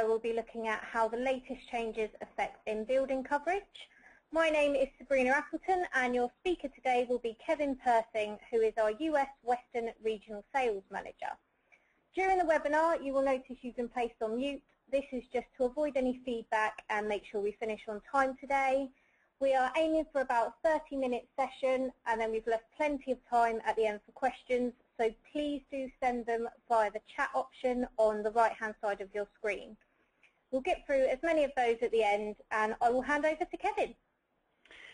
we'll be looking at how the latest changes affect in-building coverage. My name is Sabrina Appleton, and your speaker today will be Kevin Persing, who is our US Western Regional Sales Manager. During the webinar, you will notice you've been placed on mute. This is just to avoid any feedback and make sure we finish on time today. We are aiming for about a 30-minute session, and then we've left plenty of time at the end for questions, so please do send them via the chat option on the right-hand side of your screen. We'll get through as many of those at the end, and I will hand over to Kevin.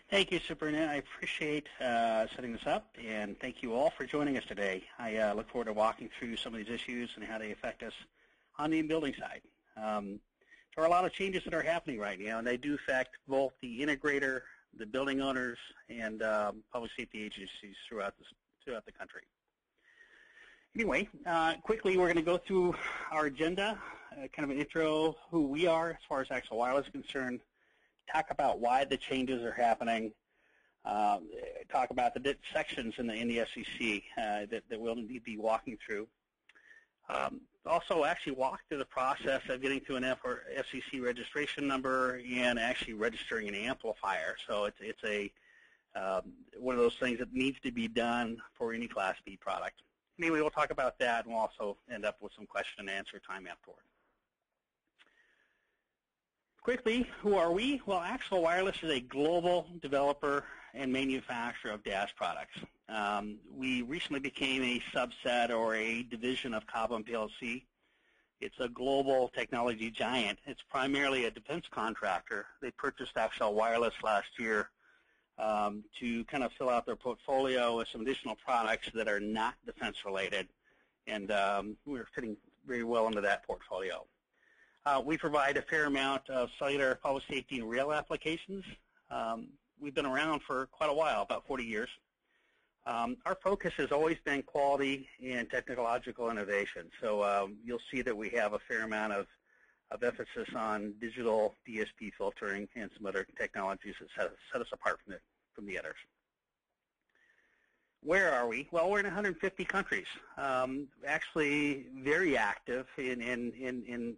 Thank you, Sabrina. I appreciate setting this up, and thank you all for joining us today. I look forward to walking through some of these issues and how they affect us on the in-building side. There are a lot of changes that are happening right now, and they do affect both the integrator, the building owners, and public safety agencies throughout the country. Anyway, quickly, we're going to go through our agenda, kind of an intro, who we are as far as Axial Wireless is concerned, talk about why the changes are happening, talk about the sections in the FCC that we'll need to be walking through. Also actually walk through the process of getting to an FCC registration number and actually registering an amplifier. So it's a one of those things that needs to be done for any Class B product. Anyway, we'll talk about that, and we'll also end up with some question and answer time afterward. Quickly, who are we? Well, Axial Wireless is a global developer and manufacturer of DAS products. We recently became a subset or a division of Cobham PLC. It's a global technology giant. It's primarily a defense contractor. They purchased Axial Wireless last year to kind of fill out their portfolio with some additional products that are not defense related, and we're fitting very well into that portfolio. We provide a fair amount of cellular, public safety, and rail applications. We've been around for quite a while, about 40 years. Our focus has always been quality and technological innovation. So you'll see that we have a fair amount of emphasis on digital DSP filtering and some other technologies that set us apart from the others. Where are we? Well, we're in 150 countries. Actually, very active in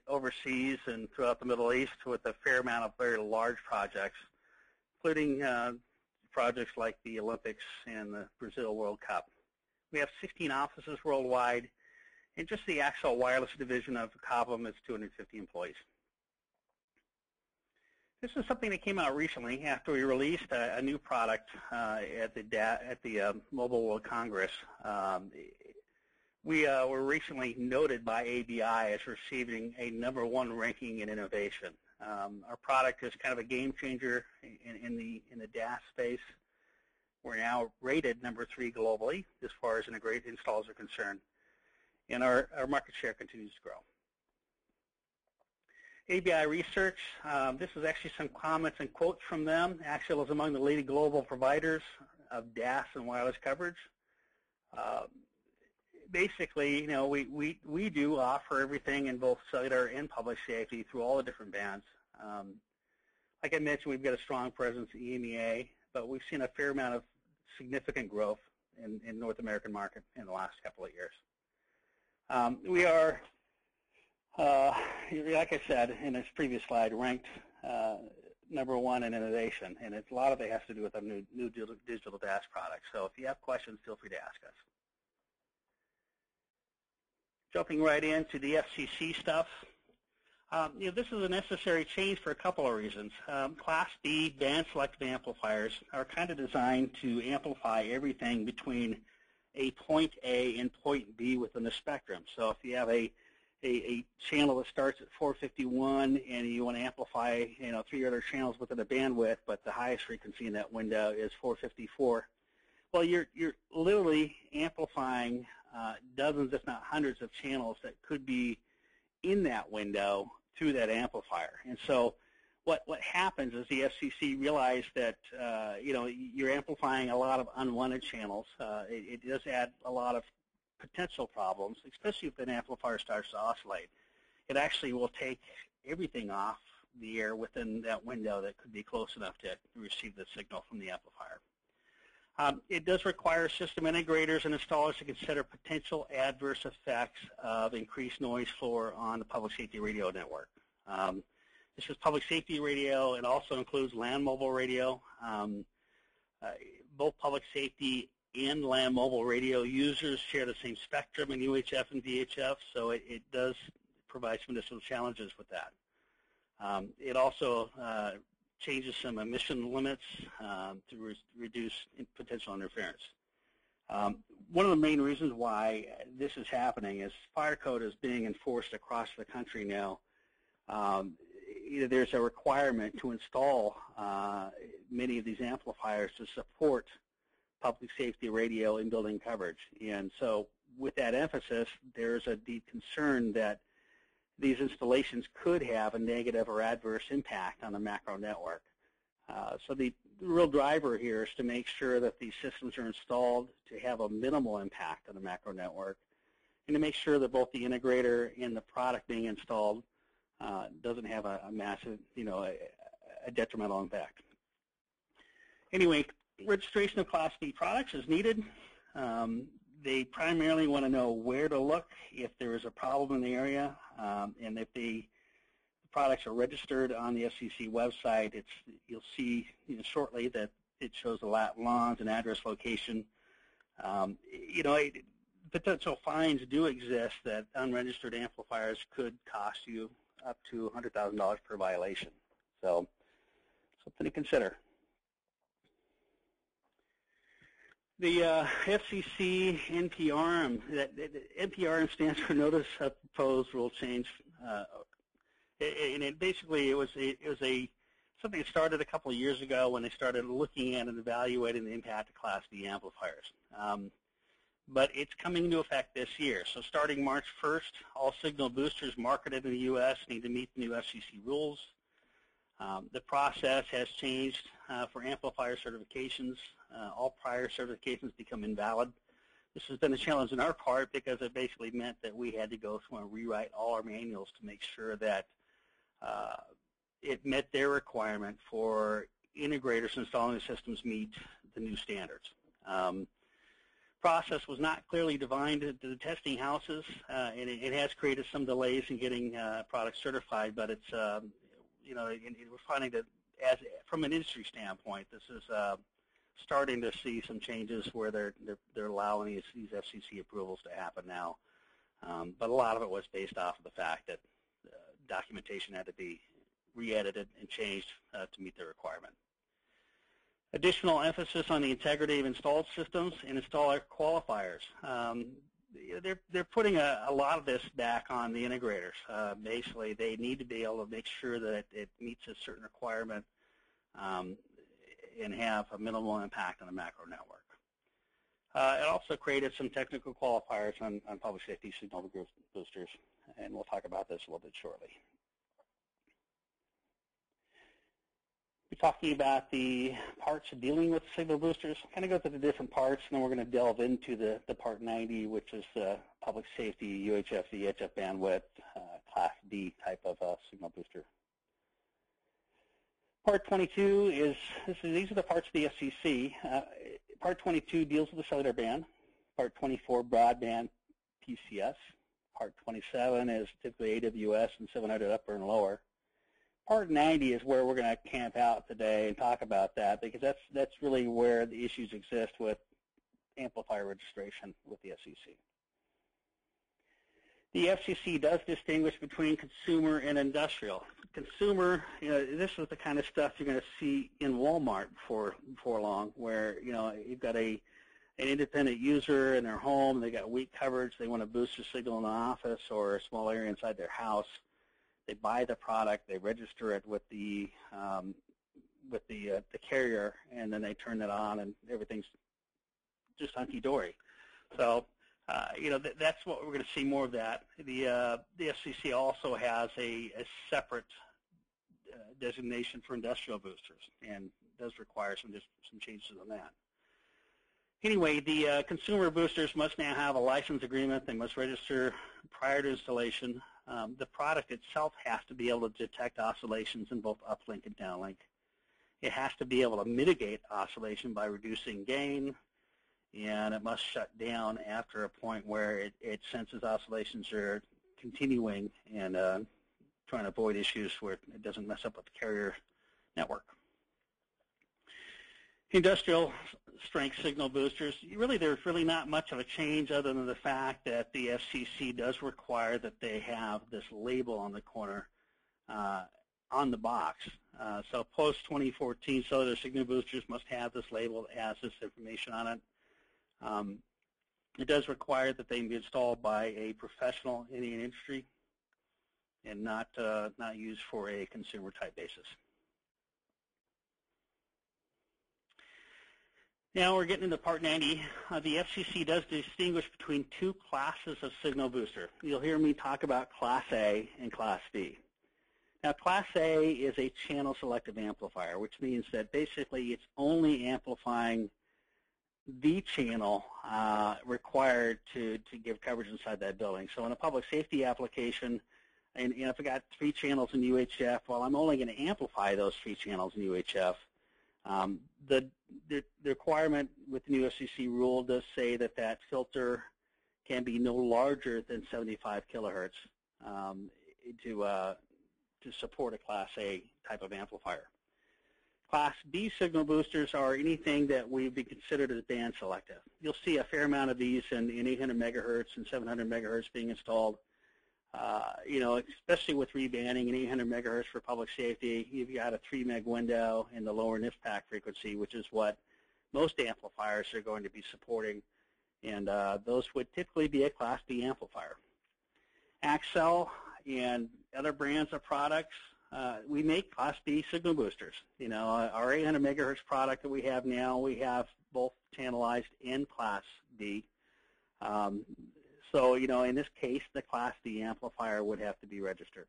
overseas and throughout the Middle East with a fair amount of very large projects, including projects like the Olympics and the Brazil World Cup. We have 16 offices worldwide, and just the Axial Wireless division of Cobham is 250 employees. This is something that came out recently after we released a new product at the Mobile World Congress. We were recently noted by ABI as receiving a #1 ranking in innovation. Our product is kind of a game changer in the DAS space. We're now rated #3 globally as far as integrated installs are concerned, and our market share continues to grow. ABI Research, this is actually some comments and quotes from them. Axial is among the leading global providers of DAS and wireless coverage. Basically, you know, we do offer everything in both cellular and public safety through all the different bands. Like I mentioned, we've got a strong presence in EMEA, but we've seen a fair amount of significant growth in North American market in the last couple of years. We are, like I said in this previous slide, ranked #1 in innovation, and a lot of it has to do with our new digital DAS products. So if you have questions, feel free to ask us. Jumping right into the FCC stuff, you know, this is a necessary change for a couple of reasons. Class B band selective amplifiers are kind of designed to amplify everything between a point A and point B within the spectrum. So if you have a channel that starts at 451 and you want to amplify, you know, 3 other channels within a bandwidth, but the highest frequency in that window is 454. Well, you're literally amplifying dozens, if not hundreds, of channels that could be in that window through that amplifier. And so what happens is the FCC realized that you know, you're amplifying a lot of unwanted channels. It does add a lot of potential problems, especially if an amplifier starts to oscillate. It actually will take everything off the air within that window that could be close enough to receive the signal from the amplifier. It does require system integrators and installers to consider potential adverse effects of increased noise floor on the public safety radio network. This is public safety radio. It also includes land mobile radio. Both public safety and land mobile radio users share the same spectrum in UHF and VHF, so it does provide some additional challenges with that. It also changes some emission limits to reduce potential interference. One of the main reasons why this is happening is fire code is being enforced across the country now. There's a requirement to install many of these amplifiers to support public safety radio in building coverage. And so with that emphasis, there's a deep concern that these installations could have a negative or adverse impact on the macro network. So the real driver here is to make sure that these systems are installed to have a minimal impact on the macro network, and to make sure that both the integrator and the product being installed doesn't have a massive, a detrimental impact. Anyway, registration of Class B products is needed. They primarily want to know where to look if there is a problem in the area, and if the products are registered on the FCC website. You'll see shortly that it shows the lat lawns and address location. Potential fines do exist that unregistered amplifiers could cost you up to $100,000 per violation. So something to consider. The FCC NPRM, NPRM stands for Notice of Proposed Rule Change, and it basically it was something that started a couple of years ago when they started looking at and evaluating the impact of Class B amplifiers. But it's coming into effect this year. So starting March 1st, all signal boosters marketed in the U.S. need to meet the new FCC rules. The process has changed for amplifier certifications. All prior certifications become invalid. This has been a challenge on our part because it basically meant that we had to go through and rewrite all our manuals to make sure that it met their requirement for integrators installing the systems meet the new standards. Process was not clearly defined to the testing houses, and it has created some delays in getting products certified, but it's, we're finding that from an industry standpoint, this is starting to see some changes where they're allowing these FCC approvals to happen now. But a lot of it was based off of the fact that documentation had to be re-edited and changed to meet the requirement. Additional emphasis on the integrity of installed systems and installer qualifiers. They're putting a lot of this back on the integrators. Basically, they need to be able to make sure that it meets a certain requirement and have a minimal impact on the macro network. It also created some technical qualifiers on public safety signal boosters, and we'll talk about this a little bit shortly. We're talking about the parts of dealing with signal boosters. Kind of go through the different parts, and then we're going to delve into the Part 90, which is the public safety, UHF, VHF bandwidth, Class D type of signal booster. Part 22 these are the parts of the FCC. Part 22 deals with the cellular band. Part 24, broadband PCS. Part 27 is typically AWS and 700 upper and lower. Part 90 is where we're going to camp out today and talk about that, because that's really where the issues exist with amplifier registration with the FCC. The FCC does distinguish between consumer and industrial. Consumer, this is the kind of stuff you're going to see in Walmart before long, where you've got an independent user in their home, they got weak coverage, they want to boost the signal in the office or a small area inside their house. They buy the product, they register it with the carrier, and then they turn it on, and everything's just hunky-dory. So, that's what we're going to see more of that. The FCC also has a separate designation for industrial boosters, and does require some changes on that. Anyway, the consumer boosters must now have a license agreement. They must register prior to installation. The product itself has to be able to detect oscillations in both uplink and downlink. It has to be able to mitigate oscillation by reducing gain, and it must shut down after a point where it senses oscillations are continuing and trying to avoid issues where it doesn't mess up with the carrier network. Industrial strength signal boosters, there's really not much of a change other than the fact that the FCC does require that they have this label on the corner on the box. So post-2014, cellular signal boosters must have this label that has this information on it. It does require that they be installed by a professional in the industry and not used for a consumer-type basis. Now we're getting into Part 90. The FCC does distinguish between two classes of signal booster. You'll hear me talk about Class A and Class B. Now, Class A is a channel selective amplifier, which means that basically it's only amplifying the channel required to give coverage inside that building. So in a public safety application, and if I got 3 channels in UHF, well, I'm only going to amplify those 3 channels in UHF. The requirement with the new FCC rule does say that that filter can be no larger than 75 kilohertz to support a Class A type of amplifier. Class B signal boosters are anything that would be considered as band selective. You'll see a fair amount of these in 800 megahertz and 700 megahertz being installed. Especially with rebanding and 800 megahertz for public safety, you've got a 3 meg window in the lower NIFPAC frequency, which is what most amplifiers are going to be supporting, and those would typically be a Class B amplifier. Axcel and other brands of products, we make Class B signal boosters. Our 800 megahertz product that we have now, we have both channelized and Class B. So, in this case, the Class B amplifier would have to be registered.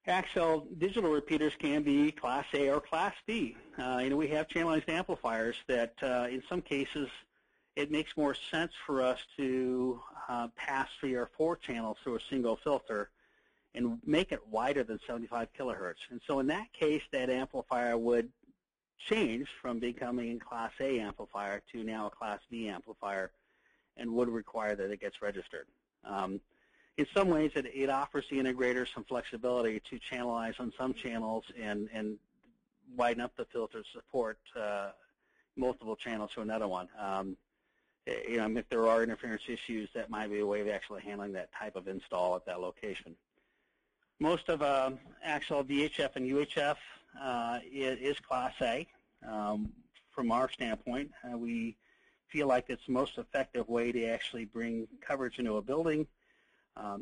Axcel digital repeaters can be Class A or Class B. We have channelized amplifiers that, in some cases, it makes more sense for us to pass 3 or 4 channels through a single filter and make it wider than 75 kilohertz. And so in that case, that amplifier would change from becoming a Class A amplifier to now a Class B amplifier, and would require that it gets registered. In some ways, it offers the integrator some flexibility to channelize on some channels and widen up the filter to support multiple channels to another one. If there are interference issues, that might be a way of actually handling that type of install at that location. Most of Axcel VHF and UHF is Class A. From our standpoint, we feel like it's the most effective way to actually bring coverage into a building.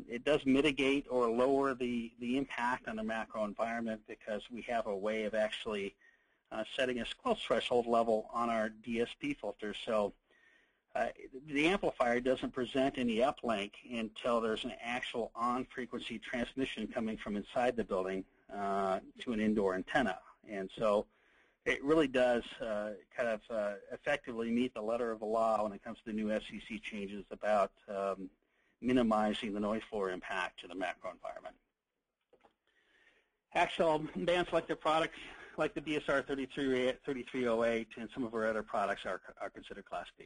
It does mitigate or lower the impact on the macro environment because we have a way of actually setting a close threshold level on our DSP filters. So the amplifier doesn't present any uplink until there's an actual on-frequency transmission coming from inside the building to an indoor antenna. And so it really does effectively meet the letter of the law when it comes to the new FCC changes about minimizing the noise floor impact to the macro environment. Axcel band selective products like the BSR 3308 and some of our other products are considered Class B.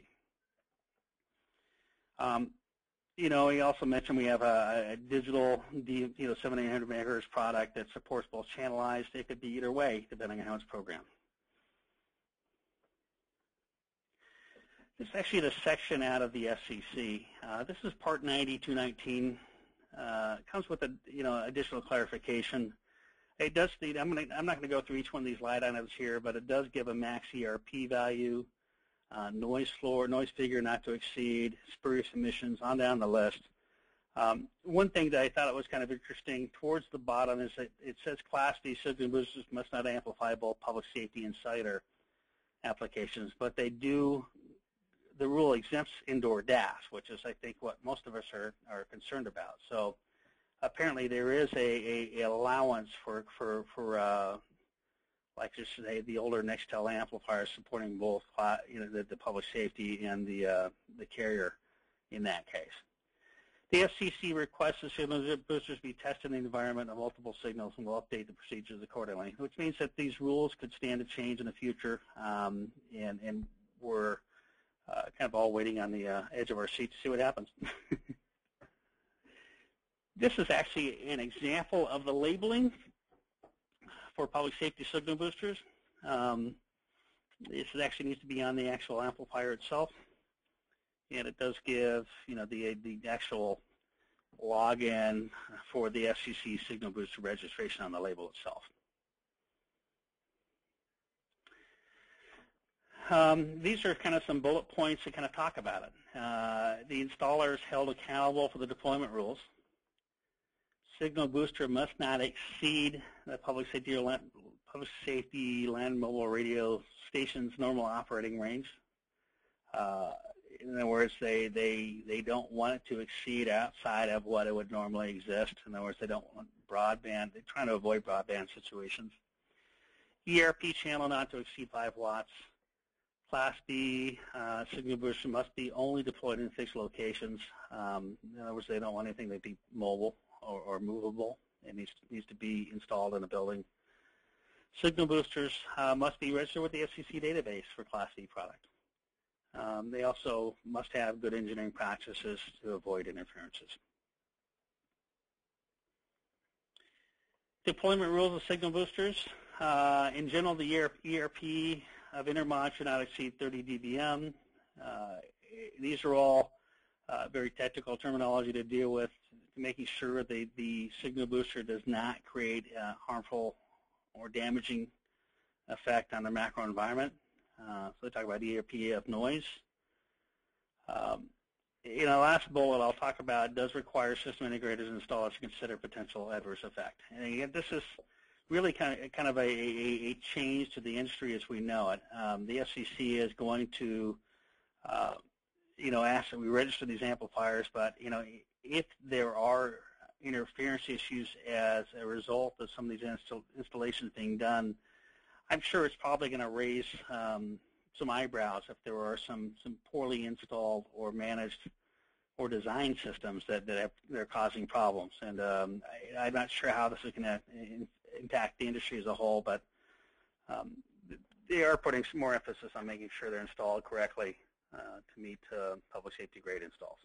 We also mentioned we have a digital 700-800 megahertz product that supports both channelized. It could be either way depending on how it's programmed. This is actually the section out of the FCC. This is Part 90, 219. Comes with additional clarification. It does state, I'm not going to go through each one of these light items here, but it does give a max ERP value, noise floor, noise figure not to exceed, spurious emissions, on down the list. One thing that I thought it was kind of interesting towards the bottom is that it says Class B signal boosters must not amplify both public safety and cellular applications, but they do. The rule exempts indoor DAS, which is, I think, what most of us are concerned about. So apparently there is a allowance for like just say the older Nextel amplifiers supporting both the public safety and the carrier in that case. The FCC requests the signal boosters be tested in the environment of multiple signals and will update the procedures accordingly, which means that these rules could stand to change in the future, and we're kind of all waiting on the edge of our seat to see what happens. This is actually an example of the labeling for public safety signal boosters. This actually needs to be on the actual amplifier itself, and it does give, the actual login for the FCC signal booster registration on the label itself. These are kind of some bullet points that kind of talk about it. The installer is held accountable for the deployment rules. Signal booster must not exceed the public safety land mobile radio station's normal operating range. In other words, they don't want it to exceed outside of what it would normally exist. In other words, they don't want broadband. They're trying to avoid broadband situations. ERP channel not to exceed 5 watts. Class B signal booster must be only deployed in fixed locations. In other words, they don't want anything to be mobile or movable. It needs to be installed in a building. Signal boosters must be registered with the FCC database for Class B product. They also must have good engineering practices to avoid interferences. Deployment rules of signal boosters. In general, the ERP of intermod should not exceed 30 dBm. These are all very technical terminology to deal with, making sure the signal booster does not create a harmful or damaging effect on the macro environment. So they talk about ERP of noise. Last bullet I'll talk about does require system integrators and installers to consider potential adverse effect. And again, this is really kind of a change to the industry as we know it. The FCC is going to, ask that we register these amplifiers, but if there are interference issues as a result of some of these installations being done, I'm sure it's probably going to raise some eyebrows if there are some poorly installed or managed or designed systems that are causing problems. And I'm not sure how this is going to impact the industry as a whole, but they are putting some more emphasis on making sure they're installed correctly to meet public safety grade installs.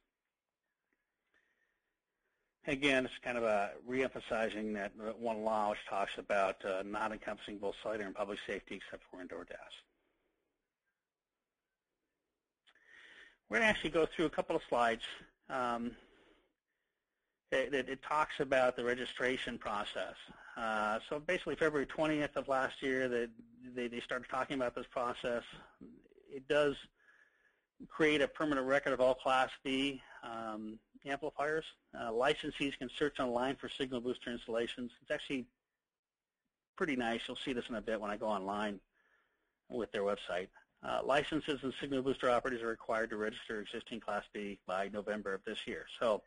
Again, it's kind of a re-emphasizing that one law which talks about not encompassing both cellular and public safety except for indoor DAS. We're going to actually go through a couple of slides. It talks about the registration process. So basically February 20th of last year, they started talking about this process. It does create a permanent record of all Class B amplifiers. Licensees can search online for signal booster installations. It's actually pretty nice. You'll see this in a bit when I go online with their website. Licenses and signal booster operators are required to register existing Class B by November of this year. So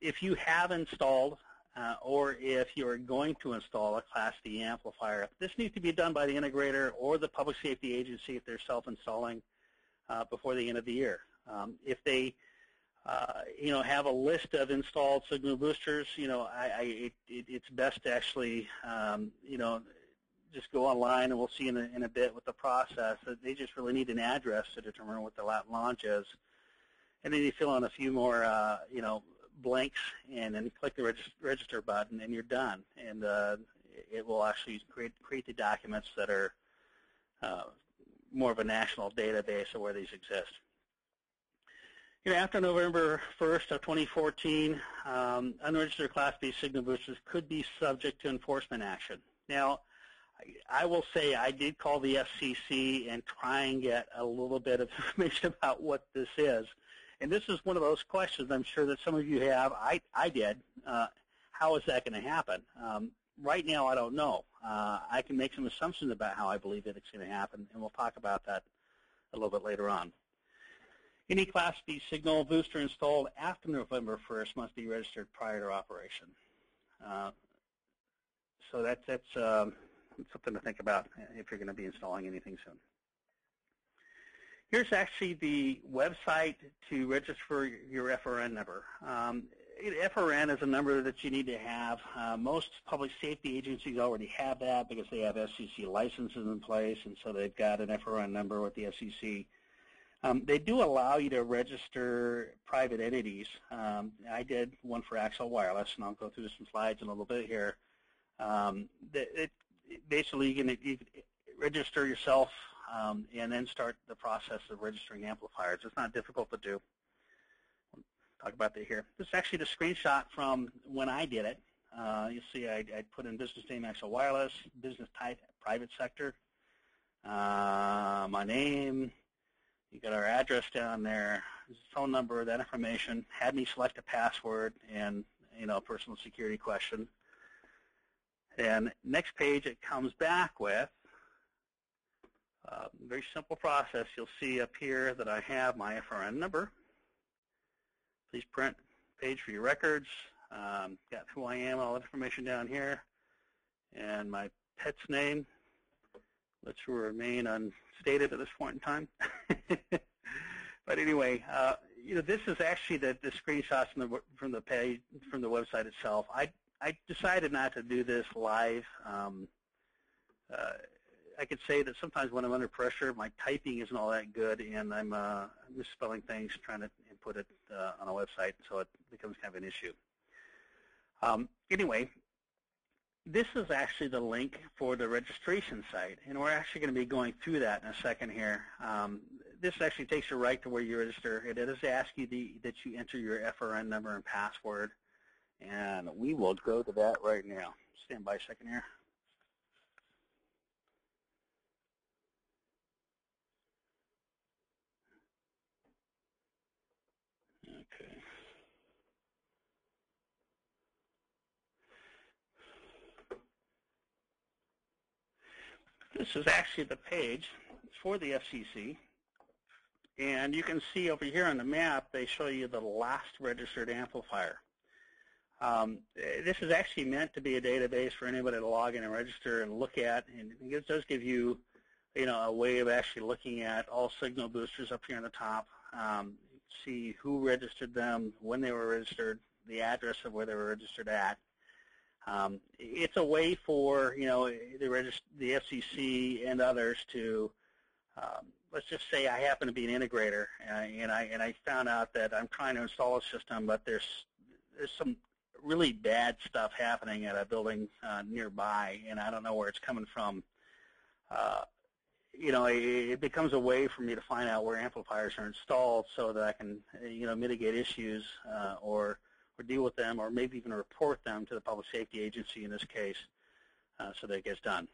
if you have installed or if you're going to install a Class B amplifier, this needs to be done by the integrator or the public safety agency if they're self-installing before the end of the year. If they have a list of installed signal boosters, it's best to actually, just go online, and we'll see in a bit with the process that they just really need an address to determine what the launch is. And then you fill in a few more, blanks and then click the register button, and you're done. And it will actually create the documents that are more of a national database of where these exist. After November 1st of 2014, unregistered Class B signal boosters could be subject to enforcement action. Now, I will say I did call the FCC and try and get a little bit of information about what this is. And this is one of those questions I'm sure that some of you have. I did. How is that going to happen? Right now, I don't know. I can make some assumptions about how I believe that it's going to happen, and we'll talk about that a little bit later on. Any Class B signal booster installed after November 1st must be registered prior to operation. So that's something to think about if you're going to be installing anything soon. Here's actually the website to register your FRN number. FRN is a number that you need to have. Most public safety agencies already have that because they have FCC licenses in place, and so they've got an FRN number with the FCC. They do allow you to register private entities. I did one for Axel Wireless, and I'll go through some slides in a little bit here. Basically, you can register yourself and then start the process of registering amplifiers. It's not difficult to do. I'll talk about that here. This is actually the screenshot from when I did it. You'll see I put in business name Axel Wireless, business type private sector, my name. You got our address down there, phone number, that information. Had me select a password and a personal security question. And next page it comes back with a very simple process. You'll see up here that I have my FRN number. Please print page for your records. Got who I am, all that information down here, and my pet's name, which will remain unstated at this point in time. But anyway, this is actually the screenshots from the page from the website itself. I decided not to do this live. I could say that sometimes when I'm under pressure, my typing isn't all that good, and I'm misspelling things, trying to input it on a website, so it becomes kind of an issue. Anyway, this is actually the link for the registration site, and we're actually going to be going through that in a second here. This actually takes you right to where you register. It does ask you that you enter your FRN number and password, and we will go to that right now. Stand by a second here. Okay. This is actually the page for the FCC, and you can see over here on the map they show you the last registered amplifier. This is actually meant to be a database for anybody to log in and register and look at, and it does give you, a way of actually looking at all signal boosters up here on the top. See who registered them, when they were registered, the address of where they were registered at. It's a way for the FCC and others to, let's just say I happen to be an integrator, and I found out that I'm trying to install a system, but there's some really bad stuff happening at a building nearby, and I don't know where it's coming from. It becomes a way for me to find out where amplifiers are installed so that I can, mitigate issues or deal with them, or maybe even report them to the public safety agency in this case, so that it gets done.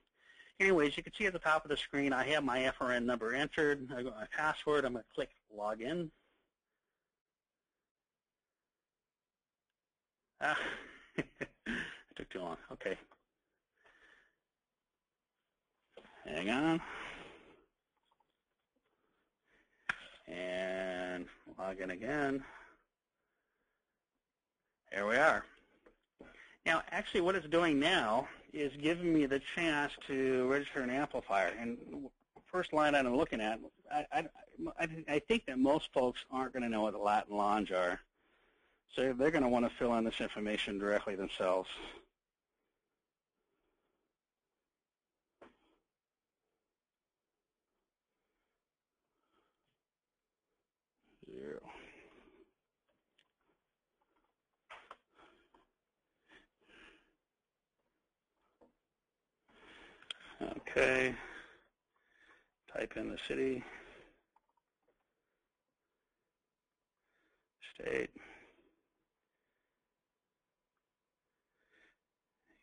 Anyways, you can see at the top of the screen I have my FRN number entered. I got my password. I'm going to click Login. It took too long. Okay. Hang on. And log in again. There we are. Now, actually what it's doing now is giving me the chance to register an amplifier. And first line that I'm looking at, I think that most folks aren't going to know what the lat and longe are. So they're going to want to fill in this information directly themselves. Zero. Okay. Type in the city, state.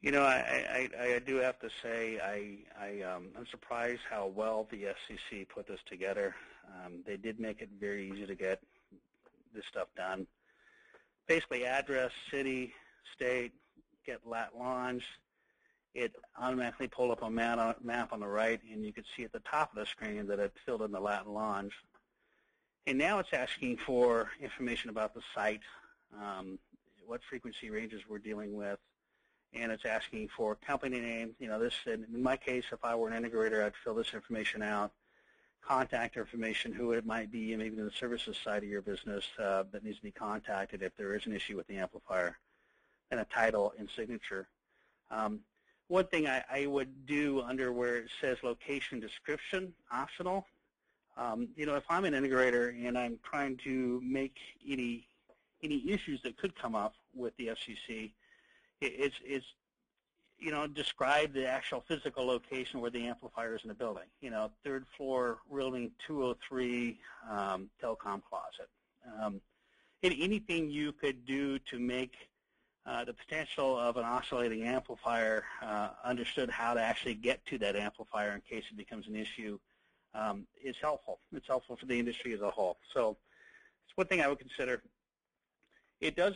I do have to say I'm surprised how well the FCC put this together. They did make it very easy to get this stuff done. Basically, address, city, state, get lat longe. It automatically pulled up a map on the right, and you can see at the top of the screen that it filled in the lat and longe. And now it's asking for information about the site, what frequency ranges we're dealing with, and it's asking for company name. In my case, if I were an integrator, I'd fill this information out. contact information, who it might be, and maybe in the services side of your business that needs to be contacted if there is an issue with the amplifier, and a title and signature. One thing I would do under where it says location description, optional, if I'm an integrator and I'm trying to make any issues that could come up with the FCC, it's describe the actual physical location where the amplifier is in the building. Third floor, building 203, telecom closet. Anything you could do to make the potential of an oscillating amplifier understood, how to actually get to that amplifier in case it becomes an issue, is helpful. It's helpful for the industry as a whole. So it's one thing I would consider. It does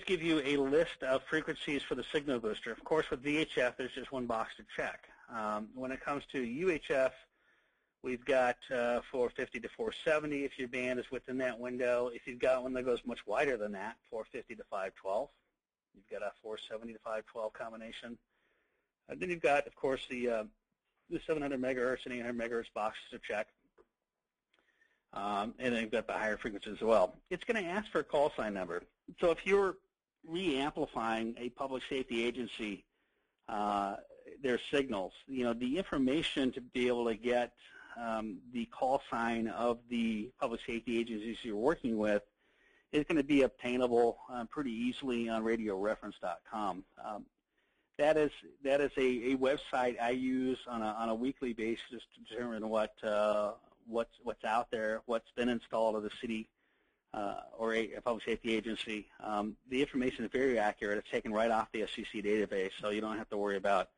give you a list of frequencies for the signal booster. Of course, with VHF, there's just one box to check. When it comes to UHF, we've got 450 to 470 if your band is within that window. If you've got one that goes much wider than that, 450 to 512. You've got a 470 to 512 combination. Then you've got, of course, the 700 megahertz and 800 megahertz boxes to check. And then you've got the higher frequencies as well. It's going to ask for a call sign number. So if you're re-amplifying a public safety agency, their signals, the information to be able to get the call sign of the public safety agencies you're working with is going to be obtainable pretty easily on radioreference.com. That is a website I use on a weekly basis to determine what's out there, what's been installed at the city or a public safety agency. The information is very accurate. It's taken right off the FCC database, so you don't have to worry about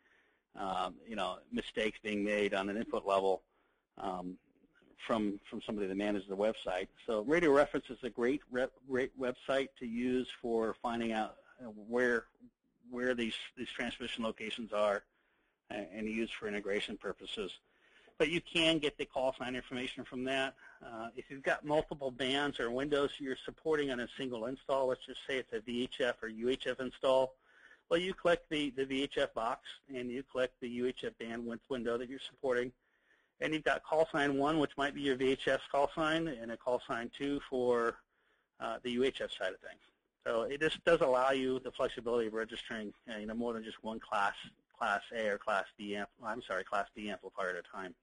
mistakes being made on an input level from somebody that manages the website. So Radio Reference is a great website to use for finding out where these transmission locations are and use for integration purposes. But you can get the call sign information from that. If you've got multiple bands or windows you're supporting on a single install, let's just say it's a VHF or UHF install, well, you click the VHF box and you click the UHF bandwidth window that you're supporting, and you've got call sign 1, which might be your VHF call sign, and a call sign 2 for the UHF side of things. So it just does allow you the flexibility of registering more than just one class A or class B amplifier at a time.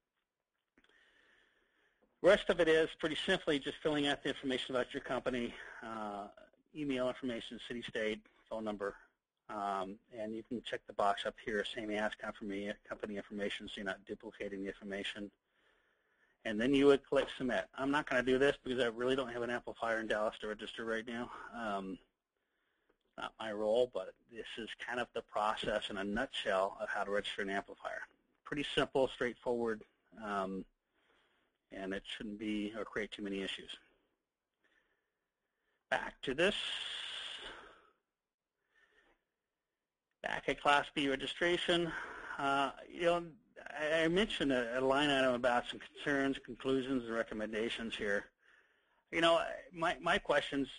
The rest of it is pretty simply just filling out the information about your company, email information, city, state, phone number, and you can check the box up here, same as company information, so you're not duplicating the information. And then you would click submit. I'm not going to do this because I really don't have an amplifier in Dallas to register right now. Not my role, but this is kind of the process in a nutshell of how to register an amplifier. Pretty simple, straightforward, and it shouldn't be or create too many issues. Back to this. Back at Class B registration, I mentioned a line item about some concerns, conclusions, and recommendations here. My questions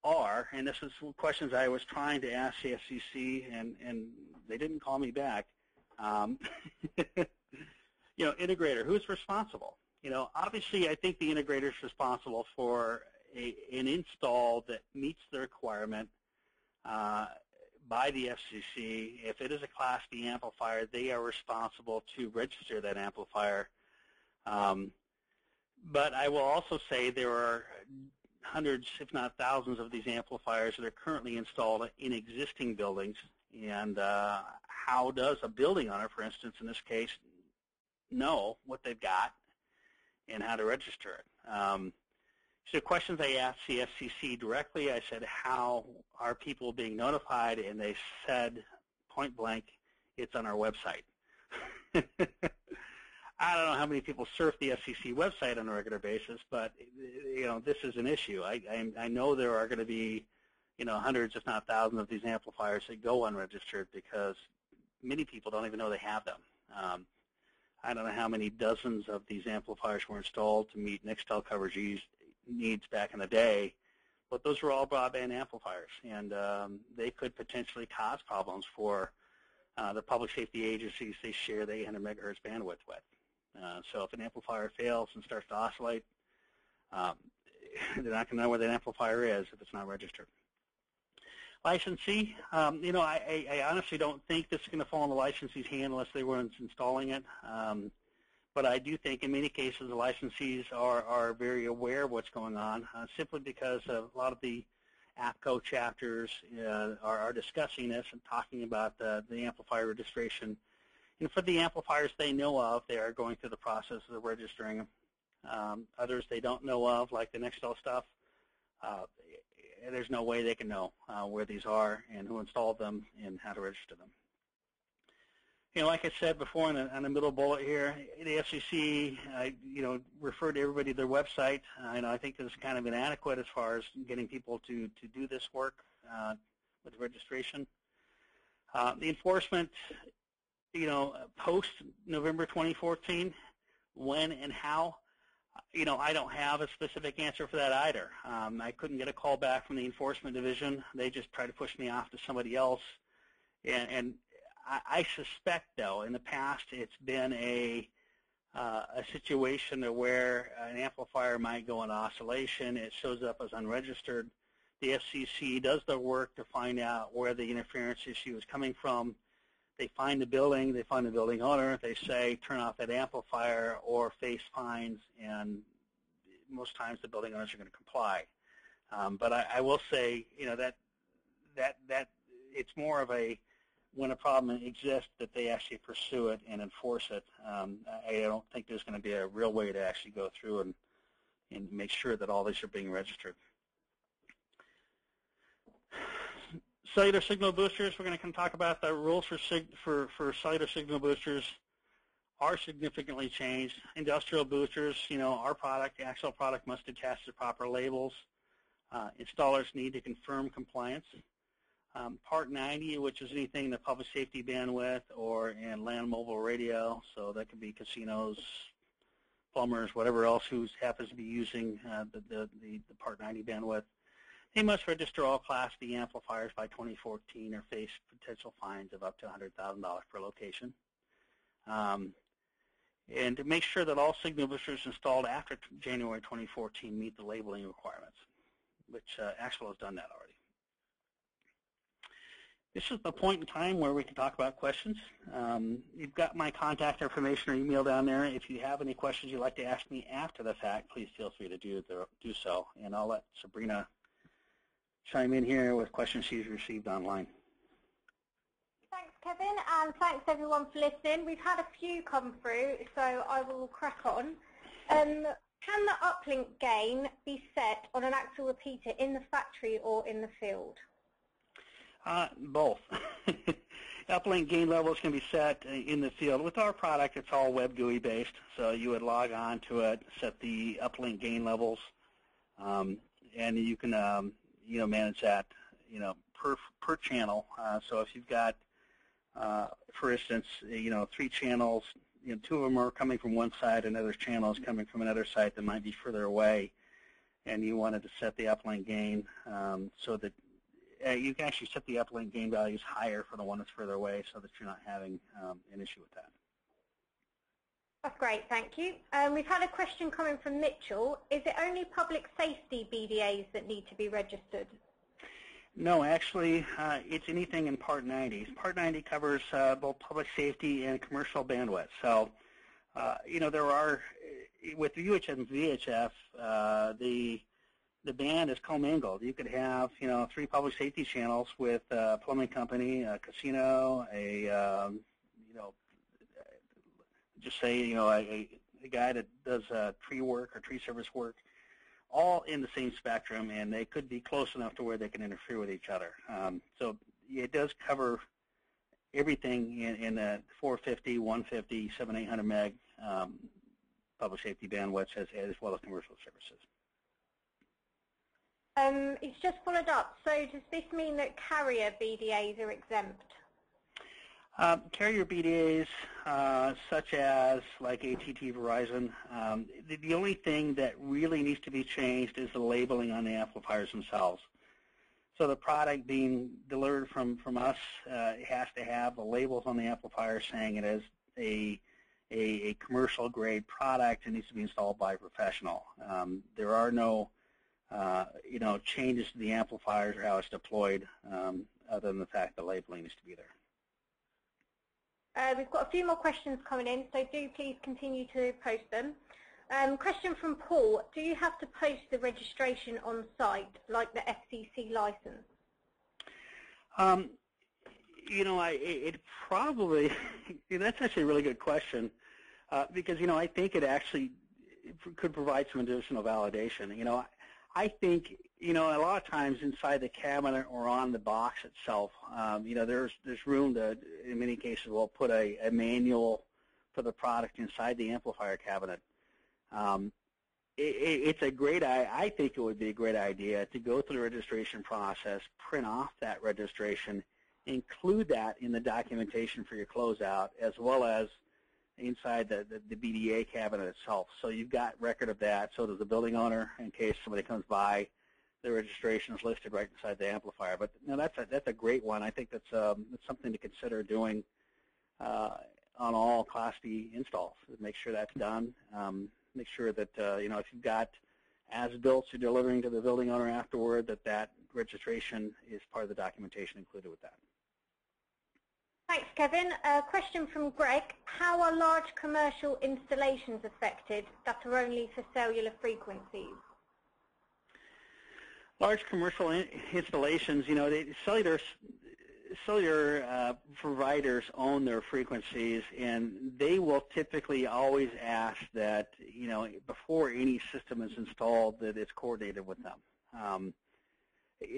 are, and this is questions I was trying to ask the FCC, and they didn't call me back. Integrator, who's responsible? Obviously, I think the integrator is responsible for an install that meets the requirement by the FCC. If it is a Class B amplifier, they are responsible to register that amplifier. But I will also say there are hundreds, if not thousands, of these amplifiers that are currently installed in existing buildings. And how does a building owner, for instance, in this case, know what they've got and how to register it? So questions I asked the FCC directly, I said, how are people being notified? And they said, point blank, it's on our website. I don't know how many people surf the FCC website on a regular basis, but this is an issue. I know there are going to be hundreds, if not thousands, of these amplifiers that go unregistered because many people don't even know they have them. I don't know how many dozens of these amplifiers were installed to meet Nextel coverage needs back in the day, but those were all broadband amplifiers, and they could potentially cause problems for the public safety agencies they share the 800 megahertz bandwidth with. So if an amplifier fails and starts to oscillate, they're not going to know where that amplifier is if it's not registered. Licensee, I honestly don't think this is going to fall in the licensee's hand unless they were installing it. But I do think in many cases the licensees are very aware of what's going on, simply because a lot of the APCO chapters are discussing this and talking about the amplifier registration. And for the amplifiers they know of, they are going through the process of registering them. Others they don't know of, like the Nextel stuff, there's no way they can know where these are and who installed them and how to register them. Like I said before on the middle bullet here, the FCC, referred everybody to their website. I think this is kind of inadequate as far as getting people to do this work with registration. The enforcement, post November 2014, when and how, I don't have a specific answer for that either. I couldn't get a call back from the enforcement division. They just tried to push me off to somebody else. And I suspect, though, in the past it's been a situation where an amplifier might go into oscillation. It shows up as unregistered. The FCC does their work to find out where the interference issue is coming from. They find the building, they find the building owner, they say turn off that amplifier or face fines, and most times the building owners are going to comply. But I will say, that it's more of a when a problem exists that they actually pursue it and enforce it. I don't think there's going to be a real way to actually go through and make sure that all these are being registered. Cellular signal boosters, we're going to talk about the rules for cellular signal boosters are significantly changed. Industrial boosters, our product, the actual product, must attach the proper labels. Installers need to confirm compliance. Part 90, which is anything in the public safety bandwidth or in land mobile radio, so that could be casinos, plumbers, whatever else who happens to be using the Part 90 bandwidth. They must register all Class D amplifiers by 2014 or face potential fines of up to $100,000 per location. And to make sure that all signal boosters installed after January 2014 meet the labeling requirements, which Axwell has done that already. This is the point in time where we can talk about questions. You've got my contact information or email down there. If you have any questions you'd like to ask me after the fact, please feel free to do so. And I'll let Sabrina chime in here with questions she's received online. Thanks, Kevin, and thanks everyone for listening. We've had a few come through, so I will crack on. Can the uplink gain be set on an actual repeater in the factory or in the field? Both. Uplink gain levels can be set in the field. With our product, it's all web GUI based, so you would log on to it, set the uplink gain levels, and you can manage that per channel. So if you've got, for instance, 3 channels, 2 of them are coming from one side, another channel is coming from another side that might be further away, and you wanted to set the uplink gain so that you can actually set the uplink gain values higher for the one that's further away so that you're not having an issue with that. That's great, thank you. We've had a question coming from Mitchell. Is it only public safety BDAs that need to be registered? No, actually, it's anything in Part 90. Part 90 covers both public safety and commercial bandwidth. So, there are, with the UHF and VHF, the band is commingled. You could have, 3 public safety channels with a plumbing company, a casino, just say, a guy that does tree work or tree service work, all in the same spectrum, and they could be close enough to where they can interfere with each other. So it does cover everything in the 450, 150, 700, 800 meg public safety bandwidths as well as commercial services. It's just followed up. So does this mean that carrier BDAs are exempt? Carrier BDAs, such as like AT&T, Verizon, the only thing that really needs to be changed is the labeling on the amplifiers themselves. So the product being delivered from us has to have the labels on the amplifier saying it is a commercial grade product. It needs to be installed by a professional. There are no changes to the amplifiers or how it's deployed, other than the fact the labeling needs to be there. We've got a few more questions coming in, so do please continue to post them. Question from Paul: do you have to post the registration on site, like the FCC license? It probably, that's actually a really good question, because, I think it actually could provide some additional validation. I think, a lot of times inside the cabinet or on the box itself, there's room to, in many cases, we'll put a manual for the product inside the amplifier cabinet. It's a great, I think it would be a great idea to go through the registration process, print off that registration, include that in the documentation for your closeout, as well as inside the BDA cabinet itself. So you've got record of that, so does the building owner, in case somebody comes by, the registration is listed right inside the amplifier. But that's a great one. I think that's something to consider doing on all Class B installs. Make sure that's done. Make sure that if you've got as-built you're delivering to the building owner afterward, that registration is part of the documentation included with that. Thanks, Kevin. A question from Greg: how are large commercial installations affected that are only for cellular frequencies? Large commercial installations, cellular providers own their frequencies, and they will typically always ask that, before any system is installed, that it's coordinated with them.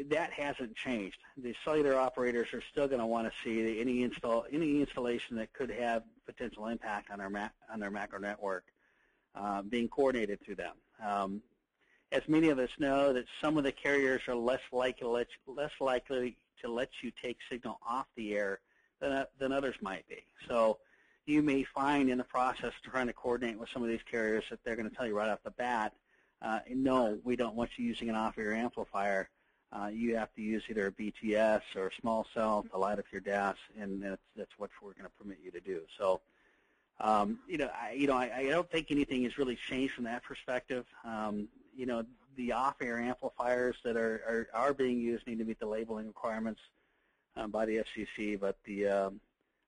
That hasn't changed. The cellular operators are still going to want to see any installation that could have potential impact on their macro network being coordinated through them. As many of us know, that some of the carriers are less likely to let you take signal off the air than others might be. So you may find in the process trying to coordinate with some of these carriers that they're going to tell you right off the bat, no, we don't want you using an off-air amplifier. You have to use either a BTS or a small cell to light up your DAS, and that's what we're going to permit you to do. So, I don't think anything has really changed from that perspective. The off-air amplifiers that are being used need to meet the labeling requirements by the FCC, but the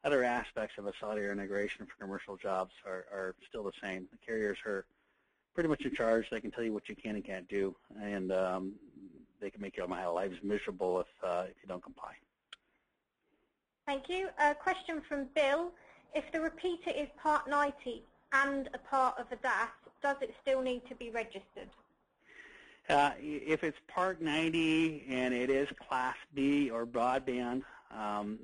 other aspects of a cellular integration for commercial jobs are still the same. The carriers are pretty much in charge. They can tell you what you can and can't do, and they can make your lives miserable if you don't comply. Thank you. A question from Bill: if the repeater is part 90 and a part of a DAS, does it still need to be registered? If it's part 90 and it is Class B or broadband,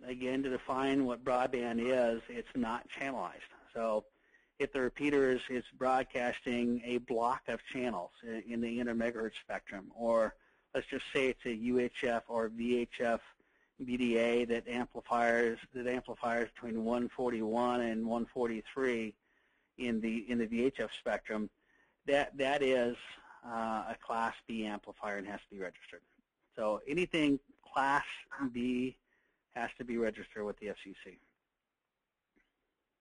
again, to define what broadband is, it's not channelized. So if the repeater is broadcasting a block of channels in the intermegahertz spectrum, or let's just say it's a UHF or VHF BDA that amplifiers between 141 and 143 in the VHF spectrum, that is a Class B amplifier and has to be registered. So anything Class B has to be registered with the FCC.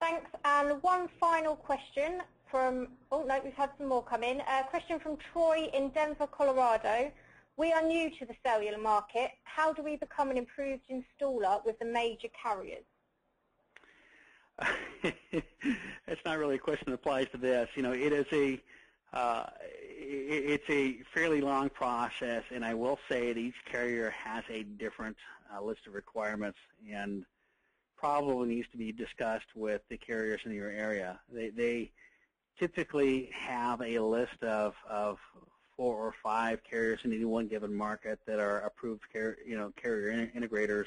Thanks. And one final question from, oh no, we've had some more come in. A question from Troy in Denver, Colorado. We are new to the cellular market. How do we become an improved installer with the major carriers? That's not really a question that applies to this. It is it's a fairly long process, and I will say that each carrier has a different list of requirements, and probably needs to be discussed with the carriers in your area. They typically have a list of 4 or 5 carriers in any one given market that are approved carrier integrators,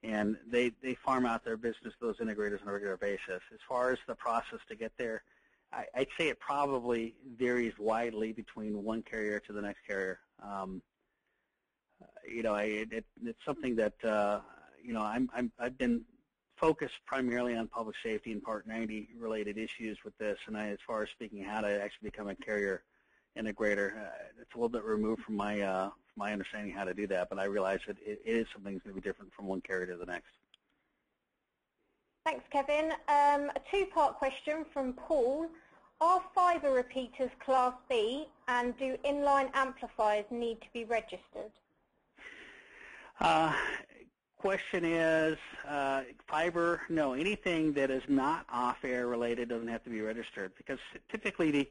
and they farm out their business to those integrators on a regular basis. As far as the process to get there, I'd say it probably varies widely between one carrier to the next carrier. It's something that I've been focused primarily on public safety and Part 90 related issues with this, and as far as speaking how to actually become a carrier integrator, it's a little bit removed from my understanding how to do that, but I realize that it is something that's going to be different from one carrier to the next. Thanks, Kevin. A two-part question from Paul. Are fibre repeaters Class B, and do inline amplifiers need to be registered? Question is, fiber, no, anything that is not off-air related doesn't have to be registered, because typically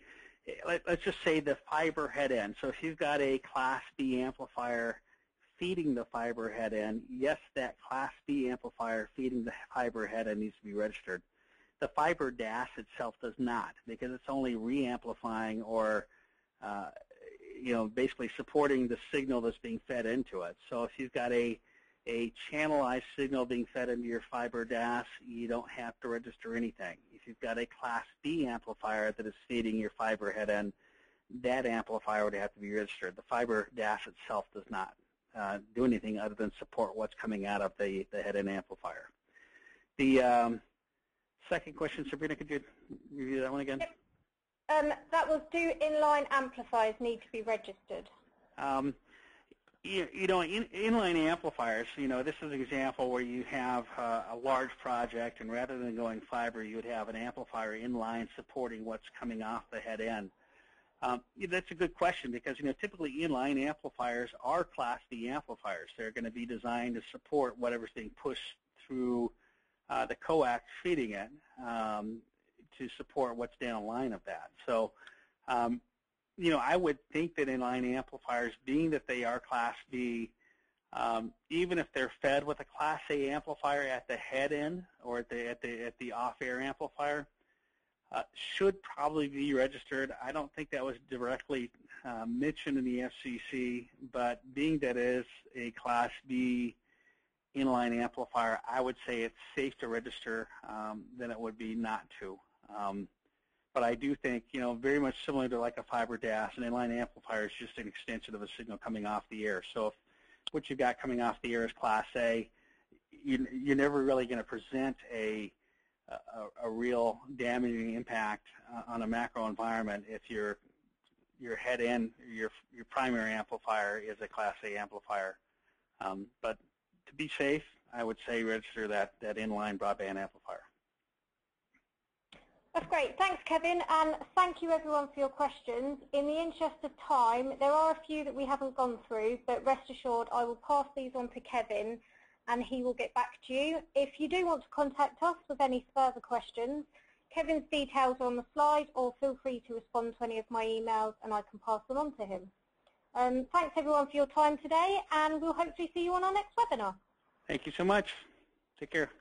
let's just say the fiber head end. So if you've got a Class B amplifier feeding the fiber head end, yes, that Class B amplifier feeding the fiber head end needs to be registered. The fiber DAS itself does not, because it's only re-amplifying or basically supporting the signal that's being fed into it. So if you've got a channelized signal being fed into your fiber DAS, you don't have to register anything. If you've got a Class B amplifier that is feeding your fiber head end, that amplifier would have to be registered. The fiber DAS itself does not do anything other than support what's coming out of the head end amplifier. The second question, Sabrina, could you review that one again? That was, do inline amplifiers need to be registered? Inline amplifiers, this is an example where you have a large project, and rather than going fiber, you would have an amplifier inline supporting what's coming off the head end. That's a good question, because typically inline amplifiers are Class B amplifiers. They're going to be designed to support whatever's being pushed through the coax feeding it to support what's down the line of that. So I would think that inline amplifiers, being that they are Class B, even if they're fed with a Class A amplifier at the head end or at the off-air amplifier, should probably be registered. I don't think that was directly mentioned in the FCC, but being that it is a Class B inline amplifier, I would say it's safe to register than it would be not to. But I do think, very much similar to like a fiber DAS, an inline amplifier is just an extension of a signal coming off the air. So if what you've got coming off the air is Class A, you're never really going to present a real damaging impact on a macro environment if your head end, your primary amplifier is a Class A amplifier. But to be safe, I would say register that inline broadband amplifier. That's great. Thanks, Kevin, and thank you everyone for your questions. In the interest of time, there are a few that we haven't gone through, but rest assured I will pass these on to Kevin and he will get back to you. If you do want to contact us with any further questions, Kevin's details are on the slide, or feel free to respond to any of my emails and I can pass them on to him. Thanks everyone for your time today, and we'll hopefully see you on our next webinar. Thank you so much. Take care.